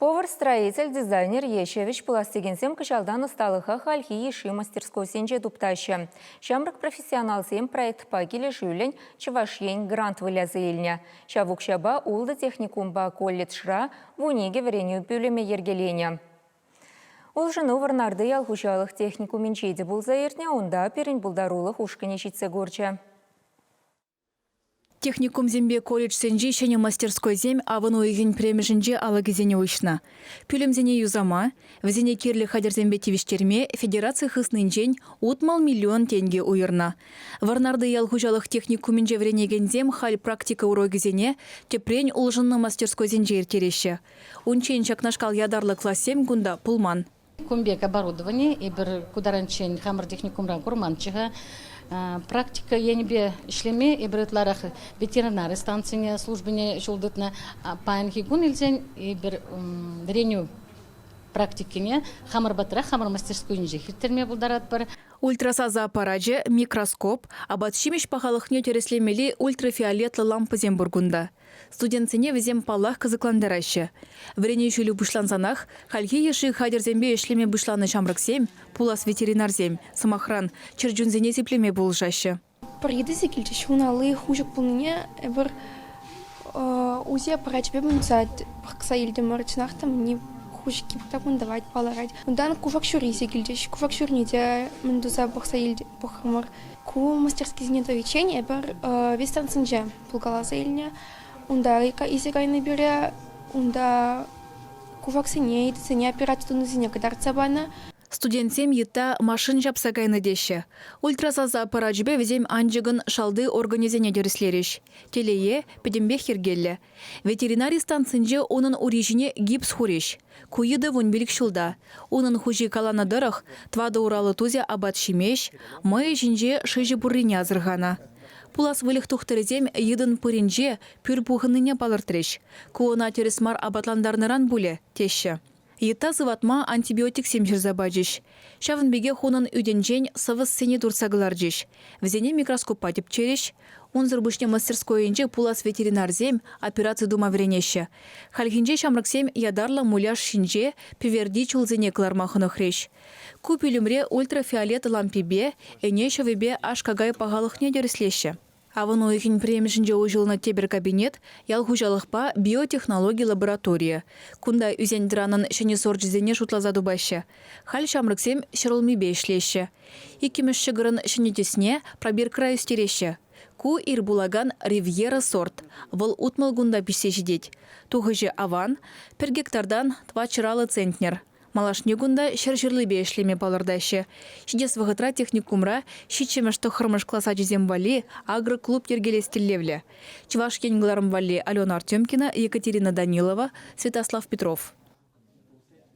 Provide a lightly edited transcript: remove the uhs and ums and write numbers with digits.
Повар-строитель, дизайнер Ешевич пластигенсем кычалдан ысталыха хальхи еши мастерской сенже тупташы. Шамрак профессионалсем проект пагиле жюлень чавашень грант вылязы илня. Шавукшаба улды техникумба колледжра вуниге вреню бюлеме ергеленя. Ол жыны варнарды ялхушалық техникумин чейді бұл заертне, онда перін бұлдарулық ушкіне жетсе горча. Техникум зембе колледж сенжи шене мастерской зем авыну игин премежинже алагизене уйшна. Пюлемзене юзама, взене кирлі хадерзембе тивиштерме федерация хыснынчен утмал миллион тенге уйырна. Варнарды ялхужалық техникуминже вренеген зем халь практика урогизене тепрень улжынны мастерской зенже ертереші. Унчен чакнашкал ядарлы классем гунда пулман. Кумбек оборудование и бір кударанчен хамыр техникумран курманчыға. Практика енбе ишлеме и бретларах ветеринары станцияне службине жолдытна паянхи гун илзен и бір дреню практикине хамыр батыра хамыр мастерскойнеже хиртерме булдарат бар. Ультрасаза аппараджи, микроскоп, абатшимеш пахалыхне тереслемели ультрафиолетлы лампы зембургунда. Студентсене везем палах кызыкландарашы. Врене үшілі бұшлансанах, хальхи еші хадерзембе ешлеме бұшланы шамрыксем, пулас ветеринарзем, самохран, черджунзене зеплеме болжашы. Приедесе келчі шуналы хужық бұлыне, бір узе аппараджбе бұнцад, бақса елді мұрычнақтым, не хужики так он давать паларать. Ундан кувак шурисе келчі, кувак шурните, мындуза бақса елді бұқымыр. Ку мастерский зенето вечение, бір вестан сынже пулкаласа еліне. Унда река изигайны бере, унда кувак сене, сене операцию на зене кадарца бана. Студентсем етта машин жапсагайны деші. Ультрасаза аппараджбе везем анжығын шалды организене деріслереш. Телее педембе хергелі. Ветеринарий станцинже оның урежіне гипс хуреш. Куйыды вунбелік шулда. Оның хужи каланы дырық, твады уралы тузе абат шимеш, май жинже шыжы буррине азырғана. Пулас вылық тухтырызем едін пыринже пүр пухыныне балыртыреш. Куына тересмар абатландарныран буле, теші. Етта зыватма антибиотик семжір забаджиш. Шавынбеге хунын үденжен сывыз сене дурсагылар жеш. Взене микроскоп патып череш. Унзыр бушне мастерскойынже пулас ветеринарзем операция дума вренеші. Хальхинже шамрыксем ядарлы муляш шинже певерди чулзене клармахыны хреш. Купилюмре ультрафиолет лампибе, энешевебе аш кагай пағалықне деріслеші. Авын ойхин премешінже ұжылына тебір кабинет, ялхужалықпа биотехнология лаборатория. Кунда үзен дранын шыне сорджизене шутлазаду башы. Халь шамрыксем шырылмибе ішлеші. Икемеш шығырын шынетесіне пробиркра үстереші. Ку ирбулаган ривьера сорт. Выл утмал гунда пішсе жидет. Туғыжы аван, 1 гектардан 2 чыралы центнер. Малашне гунда шыр-жырлы бейшлеме балырдашы. Шидес вағытра техникумра шитчемешті хырмыш класса жезем вали агроклуб ергелестіллевлі. Чываш кенгіларым вали Алена Артемкина, Екатерина Данилова, Святослав Петров.